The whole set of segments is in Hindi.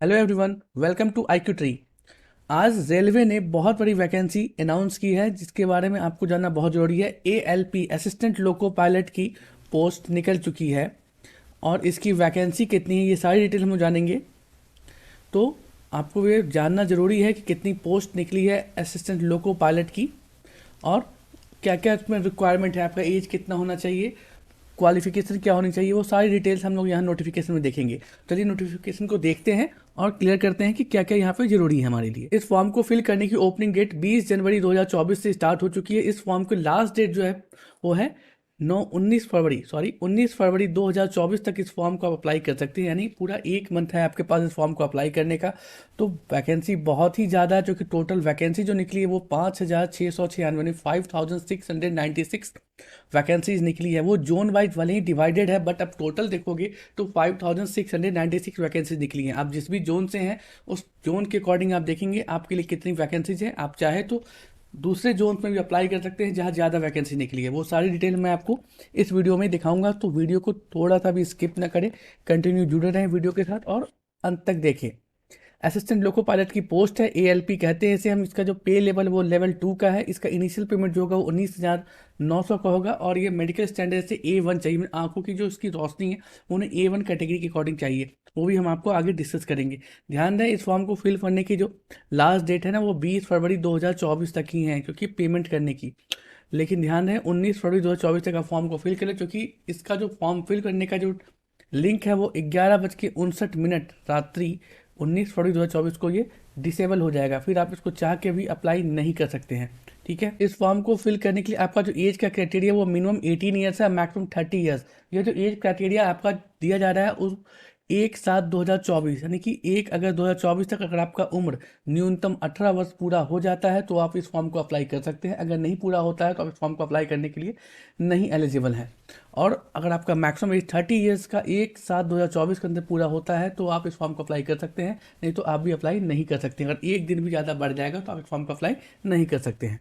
Hello everyone, welcome to IQ tree. आज रेलवे ने बहुत बड़ी वैकेंसी अनाउंस की है जिसके बारे में आपको जानना बहुत ज़रूरी है। ALP असिस्टेंट लोको पायलट की पोस्ट निकल चुकी है और इसकी वैकेंसी कितनी है ये सारी डिटेल हम जानेंगे। तो आपको ये जानना ज़रूरी है कि कितनी पोस्ट निकली है असिस्टेंट लोको पायलट की और क्या क्या उसमें रिक्वायरमेंट है, आपका एज कितना होना चाहिए, क्वालिफिकेशन क्या होनी चाहिए, वो सारी डिटेल्स हम लोग यहाँ नोटिफिकेशन में देखेंगे। चलिए नोटिफिकेशन को देखते हैं और क्लियर करते हैं कि क्या क्या यहाँ पे जरूरी है हमारे लिए। इस फॉर्म को फिल करने की ओपनिंग डेट 20 जनवरी 2024 से स्टार्ट हो चुकी है। इस फॉर्म की लास्ट डेट जो है वो है 19 फरवरी 2024 तक इस फॉर्म को आप अप्लाई कर सकते हैं, यानी पूरा एक मंथ है आपके पास इस फॉर्म को अप्लाई करने का। तो वैकेंसी बहुत ही ज़्यादा है, जो कि टोटल वैकेंसी जो निकली है वो 5,696 5,696 वैकेंसीज निकली है। वो जोन वाइज वाले ही डिवाइडेड है, बट अब टोटल देखोगे तो 5,696 वैकेंसीज निकली हैं। आप जिस भी जोन से हैं उस जोन के अकॉर्डिंग आप देखेंगे आपके लिए कितनी वैकेंसीज हैं। आप चाहे तो दूसरे जोन में भी अप्लाई कर सकते हैं जहाँ ज़्यादा वैकेंसी निकली है। वो सारी डिटेल मैं आपको इस वीडियो में दिखाऊंगा, तो वीडियो को थोड़ा सा भी स्किप ना करें, कंटिन्यू जुड़े रहें वीडियो के साथ और अंत तक देखें। असिस्टेंट लोको पायलट की पोस्ट है, ALP कहते हैं इसे हम। इसका जो पे लेवल वो लेवल 2 का है। इसका इनिशियल पेमेंट जो होगा वो 19,900 का होगा और ये मेडिकल स्टैंडर्ड से A1 चाहिए। आंखों की जो इसकी रोशनी है वो उन्हें A1 कैटेगरी के अकॉर्डिंग चाहिए, वो भी हम आपको आगे डिस्कस करेंगे। ध्यान दें, इस फॉर्म को फिल करने की जो लास्ट डेट है ना वो 20 फरवरी 2024 तक ही है, क्योंकि पेमेंट करने की। लेकिन ध्यान दें 19 फरवरी 2024 तक आप फॉर्म को फिल करें, क्योंकि इसका जो फॉर्म फिल करने का जो लिंक है वो 11:59 रात्रि 19 फरवरी 2024 को ये डिसेबल हो जाएगा। फिर आप इसको चाह के भी अप्लाई नहीं कर सकते हैं। ठीक है, इस फॉर्म को फिल करने के लिए आपका जो एज का क्राइटेरिया वो मिनिमम 18 ईयर्स है, मैक्सिमम 30 ईयर्स। ये जो एज क्राइटेरिया आपका दिया जा रहा है उस 1/7/2024, यानी कि 1 अगस्त 2024 तक अगर आपका उम्र न्यूनतम 18 वर्ष पूरा हो जाता है तो आप इस फॉर्म को अप्लाई कर सकते हैं। अगर नहीं पूरा होता है तो आप इस फॉर्म को अप्लाई करने के लिए नहीं एलिजिबल हैं। और अगर आपका मैक्सिमम एज 30 ईयर्स का 1/7/2024 के अंदर पूरा होता है तो आप इस फॉर्म को अप्लाई कर सकते हैं, नहीं तो आप भी अप्लाई नहीं कर सकते। अगर एक दिन भी ज़्यादा बढ़ जाएगा तो आप इस फॉर्म को अप्लाई नहीं कर सकते हैं।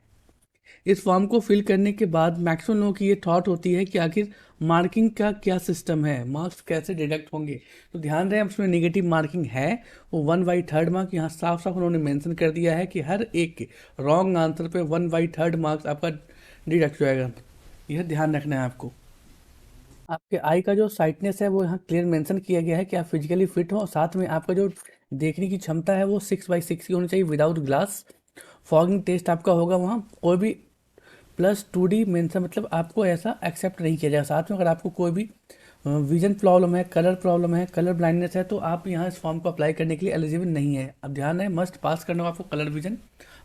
इस फॉर्म को फिल करने के बाद मैक्सिमम लोगों की ये थॉट होती है कि आखिर मार्किंग का क्या सिस्टम है, मार्क्स कैसे डिडक्ट होंगे। तो ध्यान रहे उसमें नेगेटिव मार्किंग है, वो 1/3 मार्क यहाँ साफ साफ उन्होंने मेंशन कर दिया है कि हर एक के रॉन्ग आंसर पे 1/3 मार्क्स आपका डिडक्ट हो जाएगा। यह ध्यान रखना है आपको। आपके आई का जो साइटनेस है वो यहाँ क्लियर मेंशन किया गया है कि आप फिजिकली फिट हो, साथ में आपका जो देखने की क्षमता है वो 6/6 की होनी चाहिए विदाउट ग्लास। फॉगिंग टेस्ट आपका होगा वहाँ, कोई भी +2D मेंशन, मतलब आपको ऐसा एक्सेप्ट नहीं किया जाएगा। साथ में अगर आपको कोई भी विजन प्रॉब्लम है, कलर प्रॉब्लम है, कलर ब्लाइंडनेस है, तो आप यहाँ इस फॉर्म को अप्लाई करने के लिए एलिजिबल नहीं है। अब ध्यान है, मस्ट पास करना होगा आपको colour vision,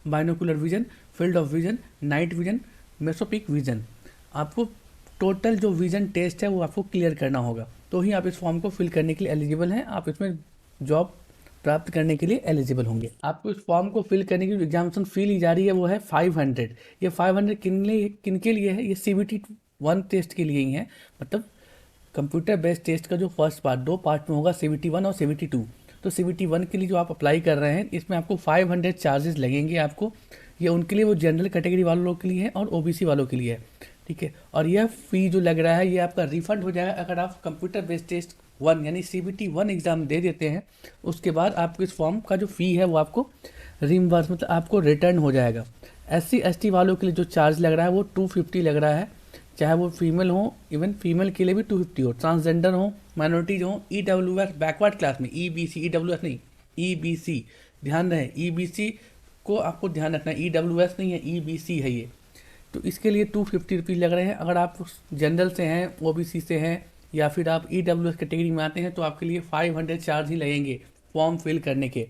binocular vision, field of vision, night vision, mesopic vision. आपको टोटल जो विजन टेस्ट है वो आपको क्लियर करना होगा, तो ही आप इस फॉर्म को फिल करने के लिए एलिजिबल हैं, आप इसमें जॉब प्राप्त करने के लिए एलिजिबल होंगे। आपको इस फॉर्म को फिल करने की जो एग्जामिनेशन फी ली जा रही है वो है 500। ये 500 किन के लिए है? ये CBT 1 टेस्ट के लिए ही है। मतलब कंप्यूटर बेस्ड टेस्ट का जो फर्स्ट पार्ट, 2 पार्ट में होगा, CBT 1 और CBT 2। तो CBT 1 के लिए जो आप अप्लाई कर रहे हैं इसमें आपको 500 चार्जेस लगेंगे आपको। ये उनके लिए, वो जनरल कैटेगरी वालों के लिए है और OBC वालों के लिए है। ठीक है, और यह फ़ी जो लग रहा है ये आपका रिफंड हो जाएगा अगर आप कंप्यूटर बेस्ड टेस्ट 1 यानी CBT 1 एग्ज़ाम दे देते हैं। उसके बाद आपको इस फॉर्म का जो फ़ी है वो आपको रिम्बर्स, मतलब आपको रिटर्न हो जाएगा। SC ST वालों के लिए जो चार्ज लग रहा है वो 250 लग रहा है, चाहे वो फीमेल हो, इवन फीमेल के लिए भी 250 हो, ट्रांसजेंडर हो, माइनॉरिटीज हो, EWS बैकवर्ड क्लास में, EBC, EWS नहीं, EBC। ध्यान रहे, EBC को आपको ध्यान रखना है, EWS नहीं है, EBC है ये। तो इसके लिए 250 रुपीज़ लग रहे हैं। अगर आप जनरल से हैं, OBC से हैं, या फिर आप EWS कैटेगरी में आते हैं तो आपके लिए 500 चार्ज ही लगेंगे फॉर्म फिल करने के।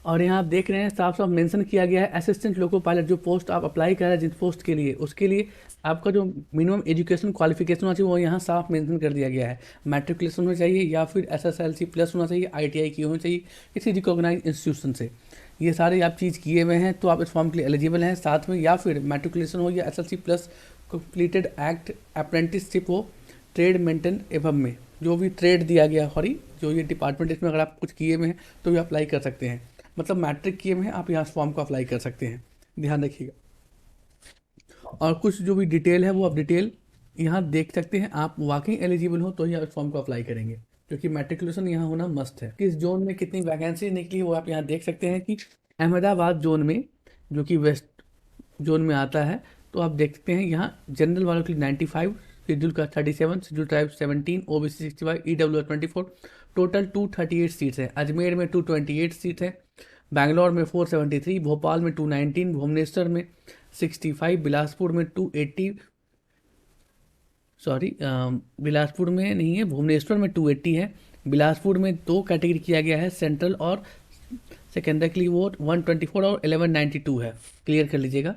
और यहाँ आप देख रहे हैं साफ साफ मेंशन किया गया है असिस्टेंट लोको पायलट, जो पोस्ट आप अप्लाई कर रहे हैं जिस पोस्ट के लिए, उसके लिए आपका जो मिनिमम एजुकेशन क्वालिफिकेशन होना चाहिए वो यहाँ साफ मेंशन कर दिया गया है। मैट्रिकुलेशन होना चाहिए या फिर SSLC+ होना चाहिए, ITI की होनी चाहिए किसी रिकॉग्नाइज इंस्टीट्यूशन से। ये सारे आप चीज़ किए हुए हैं तो आप इस फॉर्म के लिए एलिजिबल हैं। साथ में या फिर मैट्रिकुलेशन हो या SSLC+ कंप्लीटेड एक्ट अप्रेंटिसशिप हो ट्रेड मेंटेन एवं में, जो भी ट्रेड दिया गया, सॉरी जो ये डिपार्टमेंट, इसमें अगर आप कुछ किए हुए हैं तो भी अप्लाई कर सकते हैं। मतलब मैट्रिक किए हुए हैं आप यहाँ फॉर्म को अप्लाई कर सकते हैं, ध्यान रखिएगा। और कुछ जो भी डिटेल है वो आप डिटेल यहाँ देख सकते हैं। आप वाकई एलिजिबल हो तो ही आप इस फॉर्म को अप्लाई करेंगे, क्योंकि मैट्रिकुलेशन यहाँ होना मस्ट है। किस जोन में कितनी वैकेंसी निकली है वो आप यहाँ देख सकते हैं कि अहमदाबाद जोन में, जो कि वेस्ट जोन में आता है, तो आप देख सकते हैं यहाँ जनरल वालों के लिए 95, शेड्यूल का 37, schedule tribe 17, OBC 65, EWS 24, total 238 seats हैं। अजमेर में 228 सीट है, बैंगलोर में 473, भोपाल में 219, भुवनेश्वर में 65, बिलासपुर में 280, सॉरी बिलासपुर में नहीं है, भुवनेश्वर में 280 है। बिलासपुर में दो कैटेगरी किया गया है, सेंट्रल और सेकेंडरी, वो 124 और 1192 है, क्लियर कर लीजिएगा।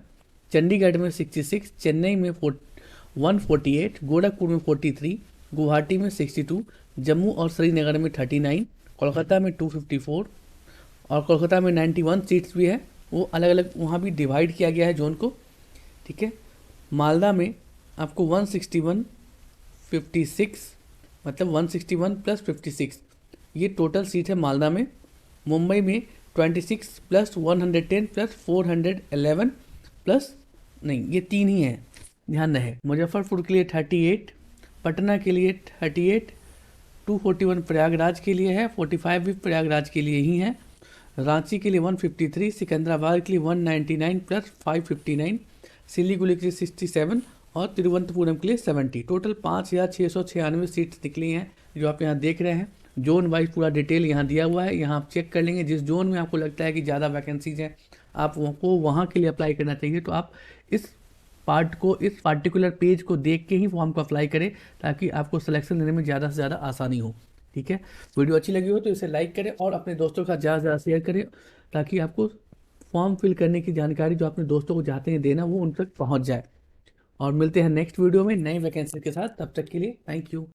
चंडीगढ़ में 66, चेन्नई में 148, गोरखपुर में 43, गुवाहाटी में 62, जम्मू और श्रीनगर में 39, कोलकाता में 254 और कोलकाता में 91 सीट्स भी है। वो अलग अलग वहाँ भी डिवाइड किया गया है जोन को, ठीक है। मालदा में आपको 161, 56, मतलब 161 प्लस 56, ये टोटल सीट है मालदा में। मुंबई में 26 प्लस 110 प्लस 411 प्लस, नहीं ये 3 ही है, ध्यान रहे। मुजफ्फरपुर के लिए 38, पटना के लिए 38, 241 प्रयागराज के लिए है, 45 भी प्रयागराज के लिए ही है। रांची के लिए 153, सिकंदराबाद के लिए 199 प्लस 559, सिलीगुड़ी के लिए 67 और तिरुवनंतपुरम के लिए 70। टोटल 5696 सीट्स निकली हैं जो आप यहाँ देख रहे हैं। जोन वाइज पूरा डिटेल यहाँ दिया हुआ है, यहाँ आप चेक कर लेंगे। जिस जोन में आपको लगता है कि ज़्यादा वैकेंसीज हैं, आप को वहाँ के लिए अप्लाई करना चाहिए, तो आप इस पार्ट को, इस पार्टिकुलर पेज को देख के ही फॉर्म को अप्लाई करें, ताकि आपको सिलेक्शन लेने में ज़्यादा से ज़्यादा आसानी हो, ठीक है। वीडियो अच्छी लगी हो तो इसे लाइक करें और अपने दोस्तों के साथ ज़्यादा से ज़्यादा शेयर करें, ताकि आपको फॉर्म फिल करने की जानकारी जो अपने दोस्तों को चाहते हैं देना, वो उन तक पहुँच जाए। और मिलते हैं नेक्स्ट वीडियो में नई वैकेंसी के साथ, तब तक के लिए थैंक यू।